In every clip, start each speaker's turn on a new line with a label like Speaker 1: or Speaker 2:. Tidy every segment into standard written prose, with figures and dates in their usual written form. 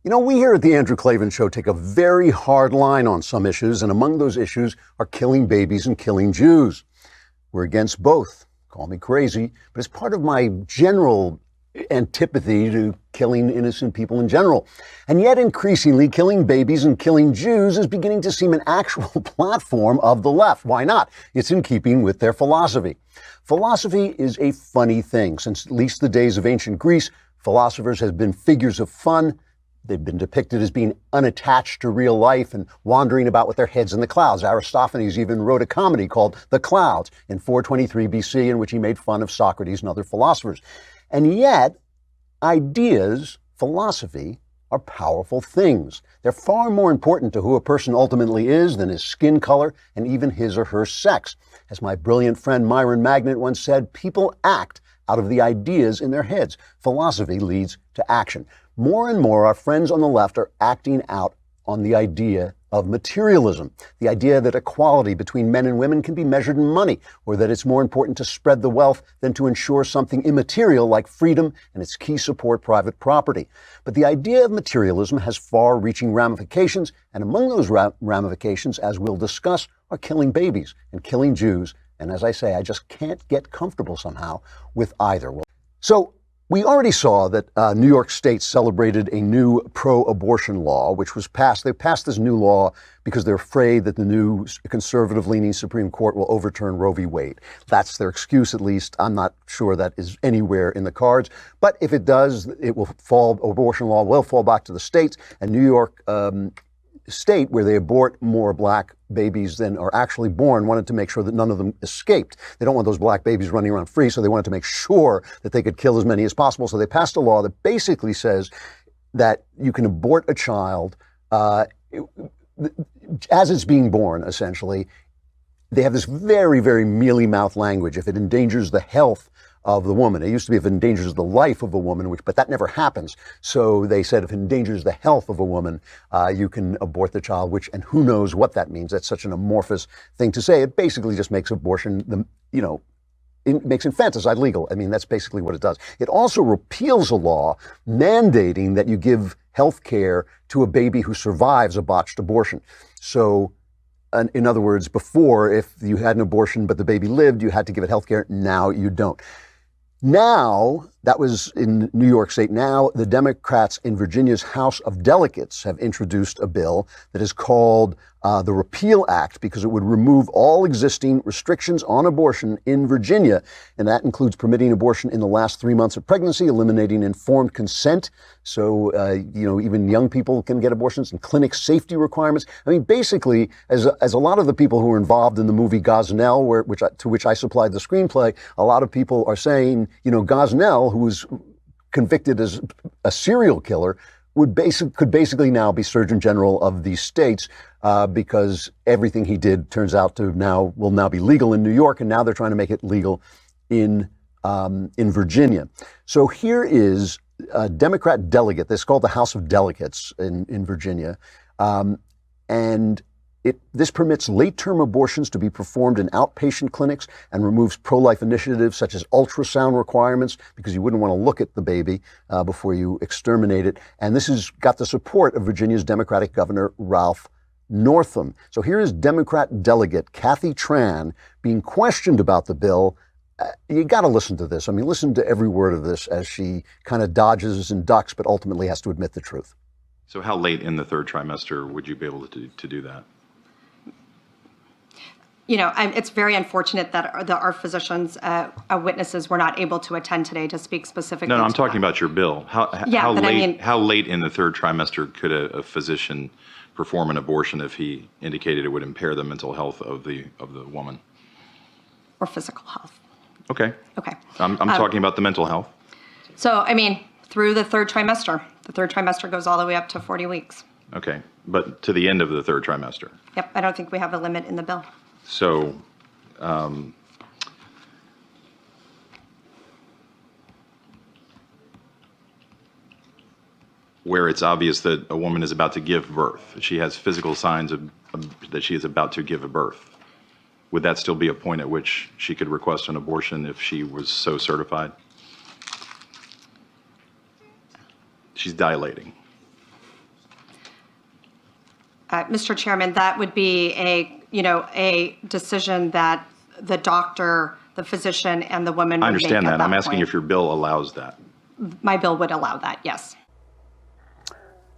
Speaker 1: You know, we here at the Andrew Klavan Show take a very hard line on some issues, and among those issues are killing babies and killing Jews. We're against both. Call me crazy, but it's part of my general antipathy to killing innocent people in general. And yet increasingly, killing babies and killing Jews is beginning to seem an actual platform of the left. Why not? It's in keeping with their philosophy. Philosophy is a funny thing. Since at least the days of ancient Greece, philosophers have been figures of fun. They've been depicted as being unattached to real life and wandering about with their heads in the clouds. Aristophanes even wrote a comedy called The Clouds in 423 BC, in which he made fun of Socrates and other philosophers. And yet, ideas, philosophy, are powerful things. They're far more important to who a person ultimately is than his skin color and even his or her sex. As my brilliant friend Myron Magnet once said, people act out of the ideas in their heads. Philosophy leads to action. More and more, our friends on the left are acting out on the idea of materialism, the idea that equality between men and women can be measured in money, or that it's more important to spread the wealth than to ensure something immaterial like freedom and its key support, private property. But the idea of materialism has far-reaching ramifications, and among those ramifications, as we'll discuss, are killing babies and killing Jews. And as I say, I just can't get comfortable somehow with either. So we already saw that New York State celebrated a new pro-abortion law, which was passed. They passed this new law because they're afraid that the new conservative-leaning Supreme Court will overturn Roe v. Wade. That's their excuse, at least. I'm not sure that is anywhere in the cards. But if it does, abortion law will fall back to the states, and New York State, where they abort more black babies than are actually born, wanted to make sure that none of them escaped. They don't want those black babies running around free, so they wanted to make sure that they could kill as many as possible. So they passed a law that basically says that you can abort a child as it's being born, essentially. They have this very, very mealy-mouthed language. If it endangers the health of the woman. It used to be if it endangers the life of a woman, but that never happens. So they said if it endangers the health of a woman, you can abort the child, and who knows what that means. That's such an amorphous thing to say. It basically just makes abortion, it makes infanticide legal. I mean, that's basically what it does. It also repeals a law mandating that you give health care to a baby who survives a botched abortion. So in other words, before, if you had an abortion but the baby lived, you had to give it health care. Now you don't. Now, that was in New York State. Now, the Democrats in Virginia's House of Delegates have introduced a bill that is called the Repeal Act, because it would remove all existing restrictions on abortion in Virginia. And that includes permitting abortion in the last 3 months of pregnancy, eliminating informed consent. So, even young people can get abortions, and clinic safety requirements. I mean, basically, as a lot of the people who were involved in the movie Gosnell, to which I supplied the screenplay, a lot of people are saying, Gosnell, who was convicted as a serial killer, could basically now be Surgeon General of these states, because everything he did turns out to will now be legal in New York, and now they're trying to make it legal in Virginia. So here is a Democrat delegate. This is called the House of Delegates in Virginia, and this permits late-term abortions to be performed in outpatient clinics and removes pro-life initiatives such as ultrasound requirements, because you wouldn't want to look at the baby before you exterminate it. And this has got the support of Virginia's Democratic Governor Ralph Northam. So here is Democrat delegate Kathy Tran being questioned about the bill. You got to listen to this. I mean, listen to every word of this as she kind of dodges and ducks, but ultimately has to admit the truth.
Speaker 2: So how late in the third trimester would you be able to do that?
Speaker 3: It's very unfortunate that our physicians, witnesses, were not able to attend today to speak specifically.
Speaker 2: No, I'm talking about your bill. How late in the third trimester could a physician perform an abortion if he indicated it would impair the mental health of the woman?
Speaker 3: Or physical health.
Speaker 2: Okay.
Speaker 3: Okay.
Speaker 2: I'm talking about the mental health.
Speaker 3: So, through the third trimester. The third trimester goes all the way up to 40 weeks.
Speaker 2: Okay. But to the end of the third trimester?
Speaker 3: Yep. I don't think we have a limit in the bill.
Speaker 2: So, where it's obvious that a woman is about to give birth, she has physical signs that she is about to give a birth, would that still be a point at which she could request an abortion if she was so certified? She's dilating.
Speaker 3: Mr. Chairman, that would be a decision that the doctor, the physician, and the woman
Speaker 2: I
Speaker 3: would make
Speaker 2: understand
Speaker 3: at
Speaker 2: that. I'm asking
Speaker 3: point.
Speaker 2: if your bill allows that.
Speaker 3: My bill would allow that, yes.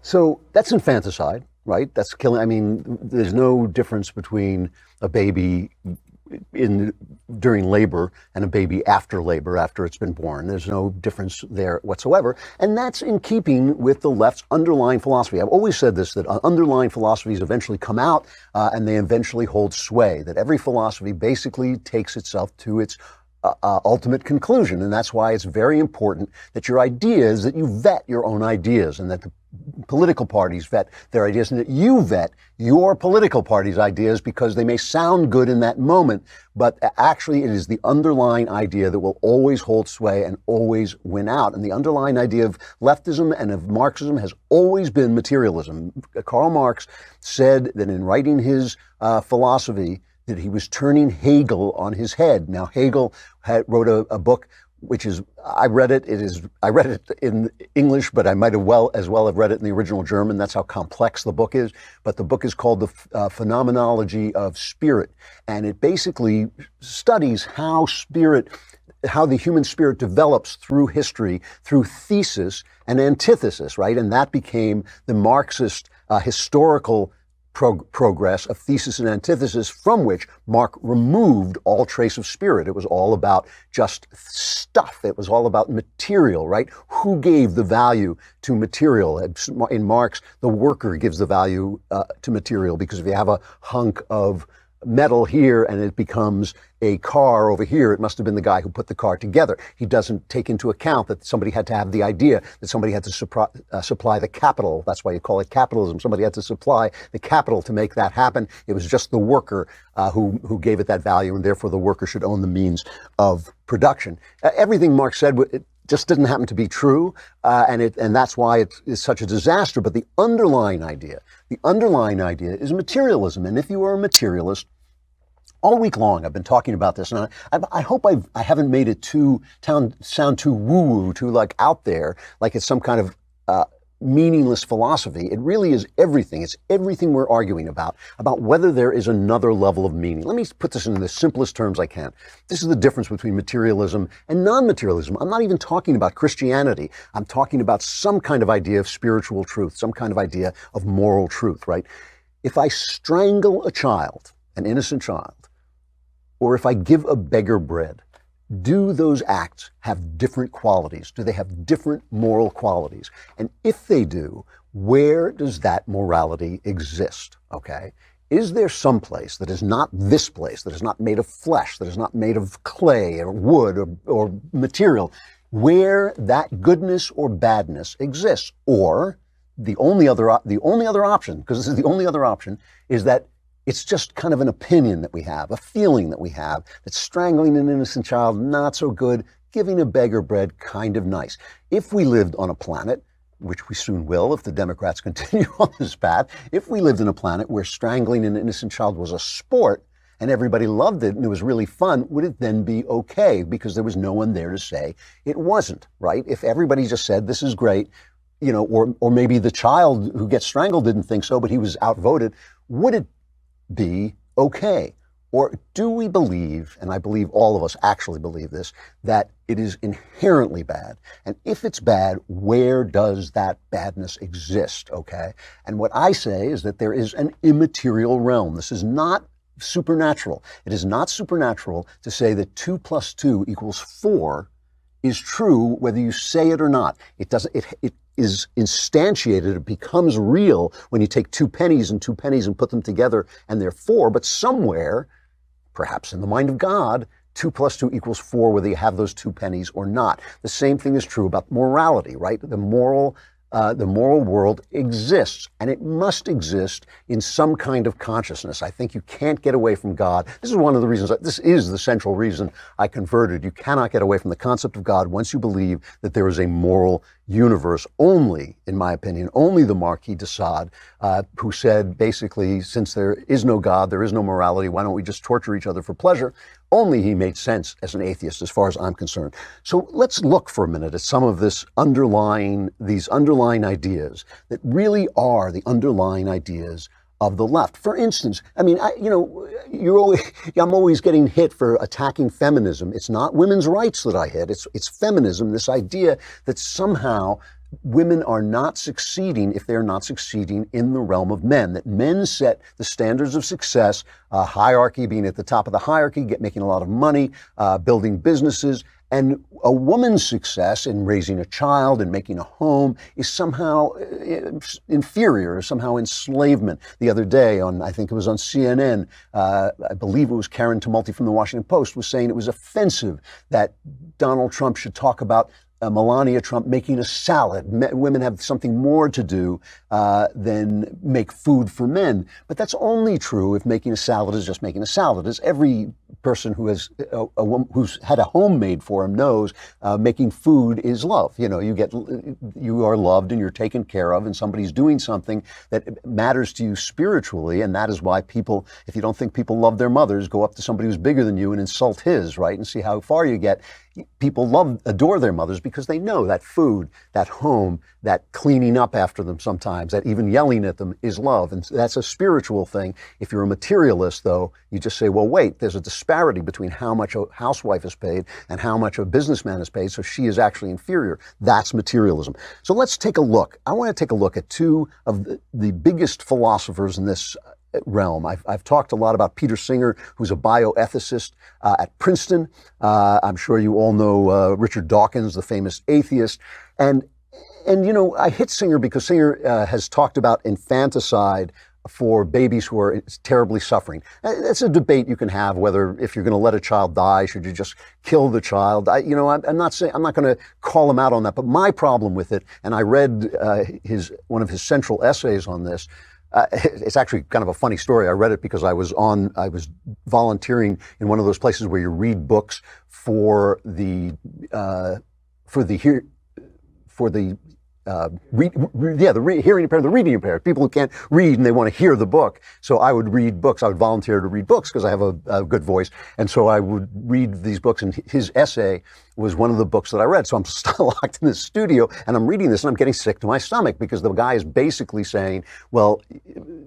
Speaker 1: So that's infanticide, right? That's killing. I mean, there's no difference between a baby during labor and a baby after labor, after it's been born. There's no difference there whatsoever. And that's in keeping with the left's underlying philosophy. I've always said this, that underlying philosophies eventually come out and they eventually hold sway, that every philosophy basically takes itself to its ultimate conclusion. And that's why it's very important that your ideas, that you vet your own ideas, and that the political parties vet their ideas, and that you vet your political party's ideas, because they may sound good in that moment, but actually it is the underlying idea that will always hold sway and always win out. And the underlying idea of leftism and of Marxism has always been materialism. Karl Marx said that in writing his philosophy, that he was turning Hegel on his head. Now, Hegel wrote a book, which is, I read it in English, but I might have as well have read it in the original German. That's how complex the book is. But the book is called The Phenomenology of Spirit. And it basically studies how the human spirit develops through history, through thesis and antithesis, right? And that became the Marxist historical progress of thesis and antithesis, from which Marx removed all trace of spirit. It was all about just stuff. It was all about material, right? Who gave the value to material? In Marx, the worker gives the value to material, because if you have a hunk of metal here and it becomes a car over here, it must have been the guy who put the car together. He doesn't take into account that somebody had to have the idea, that somebody had to supply the capital. That's why you call it capitalism. Somebody had to supply the capital to make that happen. It was just the worker who gave it that value, and therefore the worker should own the means of production. Everything Marx said, it just didn't happen to be true, and that's why it is such a disaster. But the underlying idea is materialism. And if you are a materialist, all week long I've been talking about this, and I hope I haven't made it sound too woo-woo, too like out there, like it's some kind of meaningless philosophy. It really is everything. It's everything we're arguing about whether there is another level of meaning. Let me put this in the simplest terms I can. This is the difference between materialism and non-materialism. I'm not even talking about Christianity. I'm talking about some kind of idea of spiritual truth, some kind of idea of moral truth, right? If I strangle a child, an innocent child, or if I give a beggar bread, do those acts have different qualities? Do they have different moral qualities? And if they do, where does that morality exist? Okay? Is there some place that is not this place, that is not made of flesh, that is not made of clay or wood or material, where that goodness or badness exists? Or the only other option, because this is the only other option, is that it's just kind of an opinion that we have, a feeling that we have, that strangling an innocent child, not so good, giving a beggar bread, kind of nice. If we lived on a planet, which we soon will if the Democrats continue on this path, if we lived in a planet where strangling an innocent child was a sport and everybody loved it and it was really fun, would it then be okay? Because there was no one there to say it wasn't, right? If everybody just said, this is great, or maybe the child who gets strangled didn't think so, but he was outvoted, would it be okay? Or do we believe, and I believe all of us actually believe this, that it is inherently bad? And if it's bad, where does that badness exist, okay? And what I say is that there is an immaterial realm. This is not supernatural. It is not supernatural to say that 2 + 2 = 4 is true whether you say it or not. It is instantiated, it becomes real when you take 2 pennies and 2 pennies and put them together and they're 4, but somewhere, perhaps in the mind of God, 2 + 2 = 4, whether you have those 2 pennies or not. The same thing is true about morality, right? The moral world exists, and it must exist in some kind of consciousness. I think you can't get away from God. This is one of the reasons, this is the central reason I converted. You cannot get away from the concept of God once you believe that there is a moral universe. Only, in my opinion, only the Marquis de Sade, who said basically, since there is no God, there is no morality, why don't we just torture each other for pleasure? Only he made sense as an atheist, as far as I'm concerned. So let's look for a minute at some of these underlying ideas that really are the underlying ideas of the left. For instance, I mean, I'm always getting hit for attacking feminism. It's not women's rights that I hit. It's feminism, this idea that somehow women are not succeeding if they're not succeeding in the realm of men, that men set the standards of success, hierarchy, being at the top of the hierarchy, making a lot of money, building businesses. And a woman's success in raising a child and making a home is somehow inferior, somehow enslavement. The other day I think it was on CNN, I believe it was Karen Tumulty from the Washington Post was saying it was offensive that Donald Trump should talk about Melania Trump making a salad. Women have something more to do than make food for men. But that's only true if making a salad is just making a salad. As every person who has who's had a home made for him knows, making food is love. You know, you are loved and you're taken care of, and somebody's doing something that matters to you spiritually, and that is why people, if you don't think people love their mothers, go up to somebody who's bigger than you and insult his, right, and see how far you get. People adore their mothers because they know that food, that home, that cleaning up after them sometimes, that even yelling at them is love. And that's a spiritual thing. If you're a materialist, though, you just say, well, wait, there's a disparity between how much a housewife is paid and how much a businessman is paid, so she is actually inferior. That's materialism. So let's take a look. I want to take a look at two of the biggest philosophers in this realm. I've talked a lot about Peter Singer, who's a bioethicist at Princeton. I'm sure you all know Richard Dawkins, the famous atheist. And you know, I hit Singer because Singer has talked about infanticide for babies who are terribly suffering. It's a debate you can have whether, if you're going to let a child die, should you just kill the child? I'm not going to call him out on that. But my problem with it, and I read one of his central essays on this. It's actually kind of a funny story. I read it because I was volunteering in one of those places where you read books for the hearing impaired, the reading impaired, people who can't read and they want to hear the book. So I would read books. I would volunteer to read books because I have a good voice. And so I would read these books, and his essay was one of the books that I read. So I'm still locked in this studio and I'm reading this and I'm getting sick to my stomach because the guy is basically saying, well,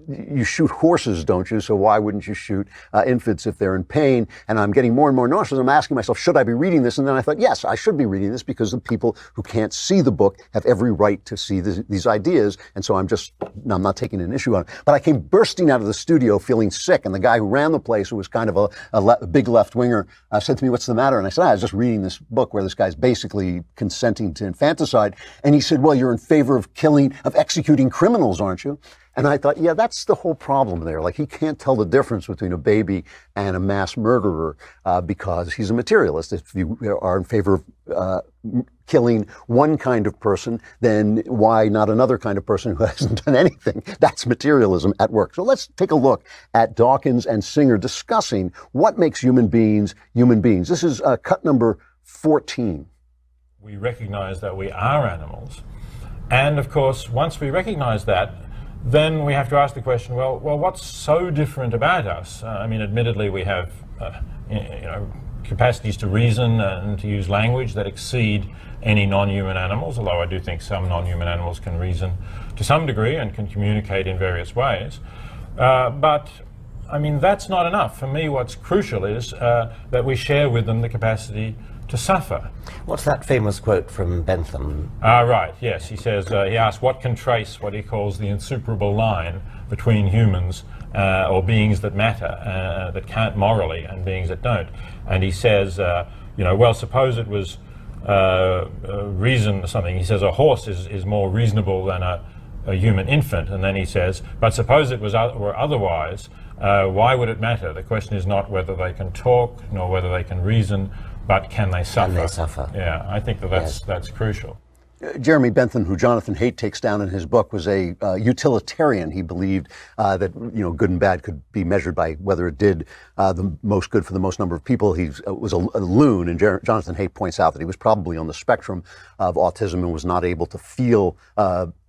Speaker 1: you shoot horses, don't you? So why wouldn't you shoot infants if they're in pain? And I'm getting more and more nauseous. I'm asking myself, should I be reading this? And then I thought, yes, I should be reading this because the people who can't see the book have every right to see these ideas. And so I'm not taking an issue on it. But I came bursting out of the studio feeling sick. And the guy who ran the place, who was kind of a big left-winger, said to me, what's the matter? And I said, I was just reading this book where this guy's basically consenting to infanticide. And he said, well, you're in favor of executing criminals, aren't you? And I thought, yeah, that's the whole problem there. Like, he can't tell the difference between a baby and a mass murderer because he's a materialist. If you are in favor of killing one kind of person, then why not another kind of person who hasn't done anything? That's materialism at work. So let's take a look at Dawkins and Singer discussing what makes human beings human beings. This is cut number 14.
Speaker 4: We recognize that we are animals. And of course, once we recognize that, then we have to ask the question, well, what's so different about us? I mean, admittedly, we have capacities to reason and to use language that exceed any non-human animals, although I do think some non-human animals can reason to some degree and can communicate in various ways. But, I mean, that's not enough. For me, what's crucial is that we share with them the capacity to suffer.
Speaker 5: What's that famous quote from Bentham?
Speaker 4: Right, yes. He says, he asks what can trace what he calls the insuperable line between humans or beings that matter, that count morally, and beings that don't. And he says, well, suppose it was reason or something. He says a horse is more reasonable than a human infant. And then he says, but suppose it were otherwise, why would it matter? The question is not whether they can talk, nor whether they can reason, but can they suffer?
Speaker 5: Can they suffer?
Speaker 4: Yeah, I think that's crucial.
Speaker 1: Jeremy Bentham, who Jonathan Haidt takes down in his book, was a utilitarian. He believed that good and bad could be measured by whether it did the most good for the most number of people. He was a loon, and Jonathan Haidt points out that he was probably on the spectrum of autism and was not able to feel.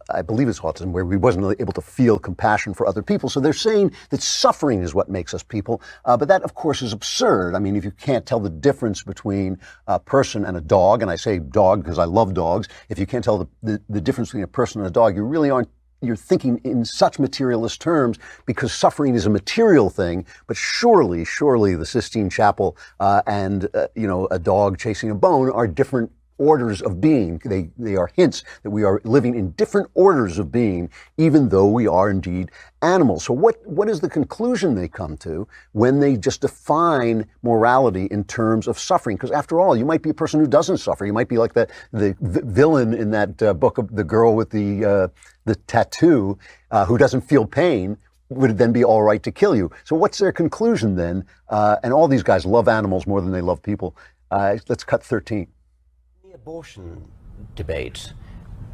Speaker 1: I believe it's autism, where we wasn't really able to feel compassion for other people. So they're saying that suffering is what makes us people. But that, of course, is absurd. I mean, if you can't tell the difference between a person and a dog, and I say dog because I love dogs, if you can't tell the difference between a person and a dog, you really aren't you're thinking in such materialist terms because suffering is a material thing, but surely the Sistine Chapel and a dog chasing a bone are different orders of being. They are hints that we are living in different orders of being, even though we are indeed animals. So what is the conclusion they come to when they just define morality in terms of suffering? Because after all, you might be a person who doesn't suffer. You might be like the villain in that book of the girl with the tattoo who doesn't feel pain. Would it then be all right to kill you? So what's their conclusion then? And all these guys love animals more than they love people. Let's cut 13.
Speaker 5: Abortion debate,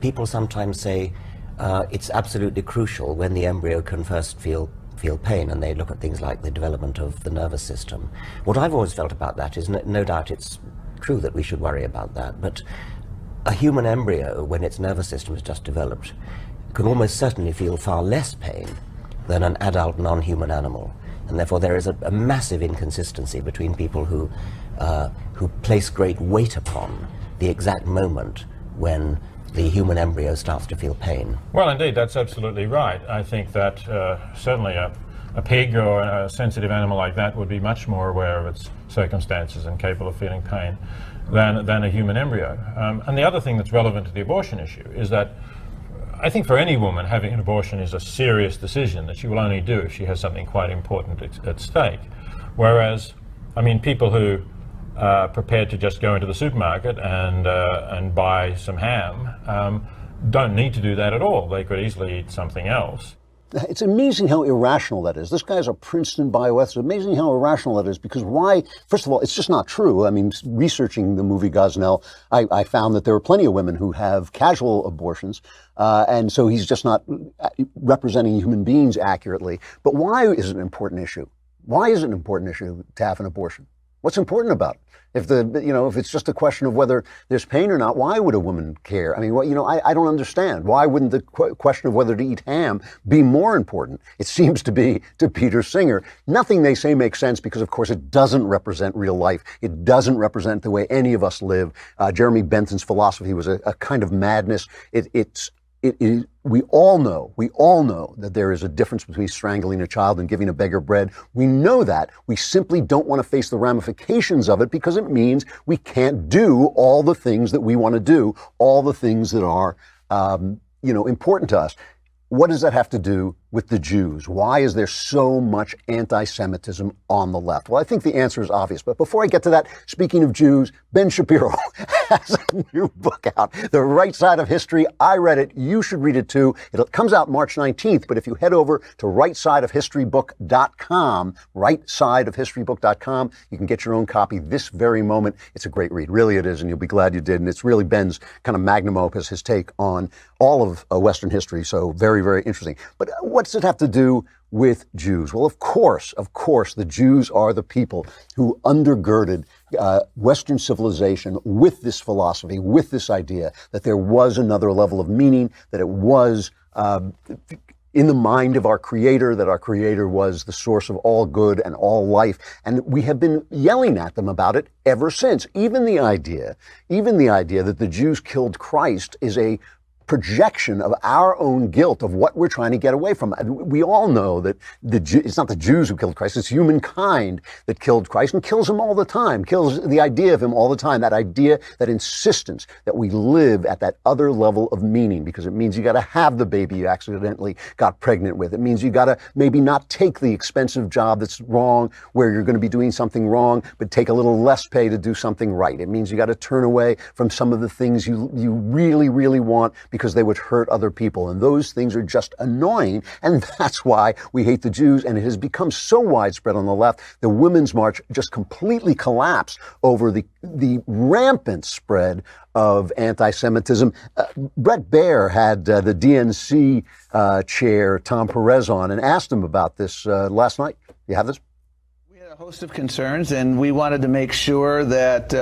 Speaker 5: people sometimes say it's absolutely crucial when the embryo can first feel pain, and they look at things like the development of the nervous system. What I've always felt about that is no doubt it's true that we should worry about that, but a human embryo, when its nervous system is just developed, can almost certainly feel far less pain than an adult non-human animal. And therefore there is a massive inconsistency between people who place great weight upon the exact moment when the human embryo starts to feel pain.
Speaker 4: Well, indeed, that's absolutely right. I think that certainly a pig or a sensitive animal like that would be much more aware of its circumstances and capable of feeling pain than a human embryo. And the other thing that's relevant to the abortion issue is that I think for any woman, having an abortion is a serious decision that she will only do if she has something quite important at stake. Whereas, I mean, people who prepared to just go into the supermarket and buy some ham don't need to do that at all. They could easily eat something else.
Speaker 1: It's amazing how irrational that is. This guy's a Princeton bioethicist. It's amazing how irrational that is, because why? First of all, it's just not true. I mean, researching the movie Gosnell, I found that there are plenty of women who have casual abortions, and so he's just not representing human beings accurately. But why is it an important issue? Why is it an important issue to have an abortion? What's important about it? If it's just a question of whether there's pain or not, why would a woman care? I mean, I don't understand. Why wouldn't the question of whether to eat ham be more important? It seems to be to Peter Singer. Nothing they say makes sense because, of course, it doesn't represent real life. It doesn't represent the way any of us live. Jeremy Bentham's philosophy was a kind of madness. We all know that there is a difference between strangling a child and giving a beggar bread. We know that. We simply don't want to face the ramifications of it because it means we can't do all the things that we want to do, all the things that are, important to us. What does that have to do with the Jews? Why is there so much anti-Semitism on the left? Well, I think the answer is obvious. But before I get to that, speaking of Jews, Ben Shapiro has a new book out, The Right Side of History. I read it. You should read it too. It comes out March 19th. But if you head over to rightsideofhistorybook.com, rightsideofhistorybook.com, you can get your own copy this very moment. It's a great read. Really it is. And you'll be glad you did. And it's really Ben's kind of magnum opus, his take on all of Western history. So very, very interesting. But what's it have to do with Jews? Well, of course, the Jews are the people who undergirded Western civilization with this philosophy, with this idea that there was another level of meaning, that it was in the mind of our Creator, that our Creator was the source of all good and all life. And we have been yelling at them about it ever since. Even the idea that the Jews killed Christ is a projection of our own guilt of what we're trying to get away from. We all know that it's not the Jews who killed Christ, it's humankind that killed Christ and kills him all the time, kills the idea of him all the time, that idea, that insistence that we live at that other level of meaning, because it means you got to have the baby you accidentally got pregnant with. It means you got to maybe not take the expensive job that's wrong, where you're going to be doing something wrong, but take a little less pay to do something right. It means you got to turn away from some of the things you really, really want because they would hurt other people. And those things are just annoying. And that's why we hate the Jews. And it has become so widespread on the left. The Women's March just completely collapsed over the rampant spread of anti-Semitism. Brett Baer had the DNC chair, Tom Perez, on and asked him about this last night. You have this?
Speaker 6: A host of concerns, and we wanted to make sure that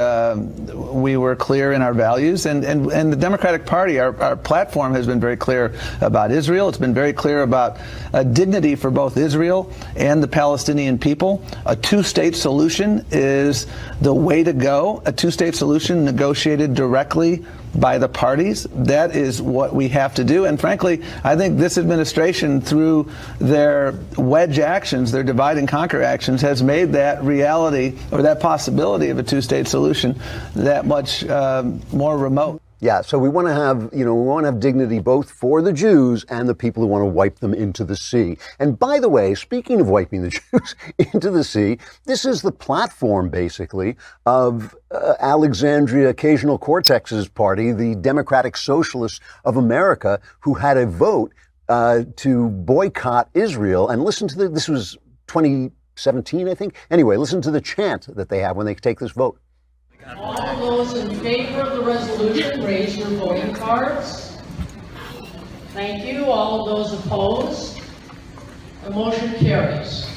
Speaker 6: we were clear in our values. And the Democratic Party, our platform has been very clear about Israel. It's been very clear about dignity for both Israel and the Palestinian people. A two-state solution is the way to go. A two-state solution negotiated directly by the parties. That is what we have to do. And frankly, I think this administration, through their wedge actions, their divide and conquer actions, has made that reality, or that possibility of a two-state solution, that much more remote.
Speaker 1: Yeah, so we want to have, we want to have dignity both for the Jews and the people who want to wipe them into the sea. And by the way, speaking of wiping the Jews into the sea, this is the platform, basically, of Alexandria Ocasio-Cortez's party, the Democratic Socialists of America, who had a vote to boycott Israel. And listen to this was 2017, I think. Anyway, listen to the chant that they have when they take this vote.
Speaker 7: All those in favor of the resolution, raise your voting cards. Thank you. All those opposed, the motion carries.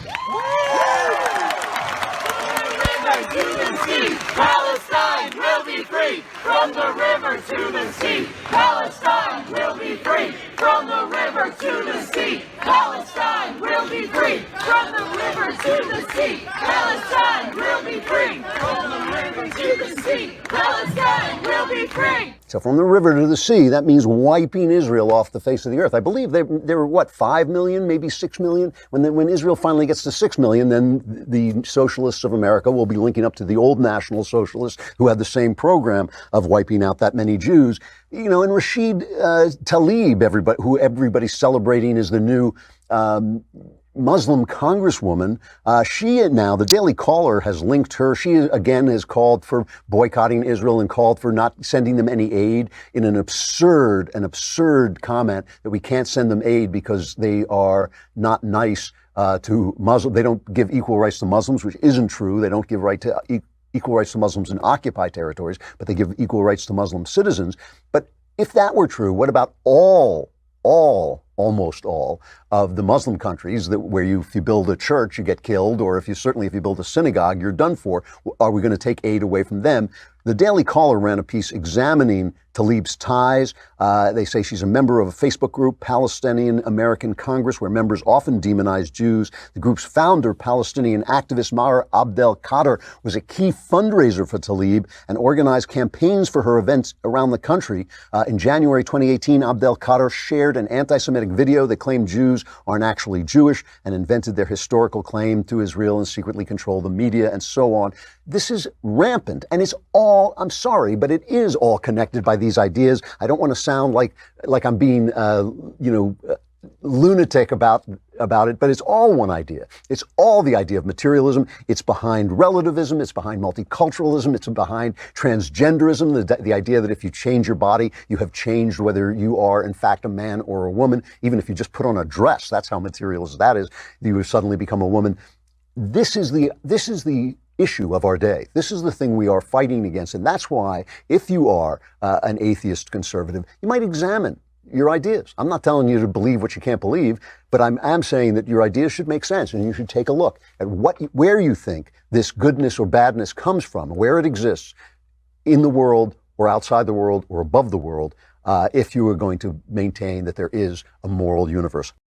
Speaker 8: Palestine will be free from the river to the sea. Palestine will be free from the river to the sea. Palestine will be free from the river to the sea. Palestine will be free from the river to the sea. Palestine will be free.
Speaker 1: So from the river to the sea, that means wiping Israel off the face of the earth. I believe there were, what, 5 million, maybe 6 million? When Israel finally gets to 6 million, then the socialists of America will be linking up to the old National Socialists who had the same program of wiping out that many Jews. And Rashid Tlaib, who everybody's celebrating as the new Muslim congresswoman, the Daily Caller has linked her. She again has called for boycotting Israel and called for not sending them any aid in an absurd comment that we can't send them aid because they are not nice to Muslims. They don't give equal rights to Muslims, which isn't true. They don't give equal rights to Muslims in occupied territories, but they give equal rights to Muslim citizens. But if that were true, what about almost all of the Muslim countries where if you build a church, you get killed, or if you build a synagogue, you're done for? Are we going to take aid away from them? The Daily Caller ran a piece examining Tlaib's ties. They say she's a member of a Facebook group, Palestinian American Congress, where members often demonize Jews. The group's founder, Palestinian activist Maher Abdel Kader, was a key fundraiser for Tlaib and organized campaigns for her events around the country. In January 2018, Abdel Kader shared an anti-Semitic video that claimed Jews aren't actually Jewish and invented their historical claim to Israel and secretly control the media and so on. This is rampant, and it's all, I'm sorry, but it is all connected by these ideas. I don't want to sound like I'm being, lunatic about it, but it's all one idea. It's all the idea of materialism. It's behind relativism. It's behind multiculturalism. It's behind transgenderism, the idea that if you change your body, you have changed whether you are in fact a man or a woman. Even if you just put on a dress, that's how materialist that is. You have suddenly become a woman. This is the issue of our day. This is the thing we are fighting against. And that's why, if you are an atheist conservative, you might examine your ideas. I'm not telling you to believe what you can't believe, but I'm saying that your ideas should make sense, and you should take a look at where you think this goodness or badness comes from, where it exists in the world or outside the world or above the world, if you are going to maintain that there is a moral universe.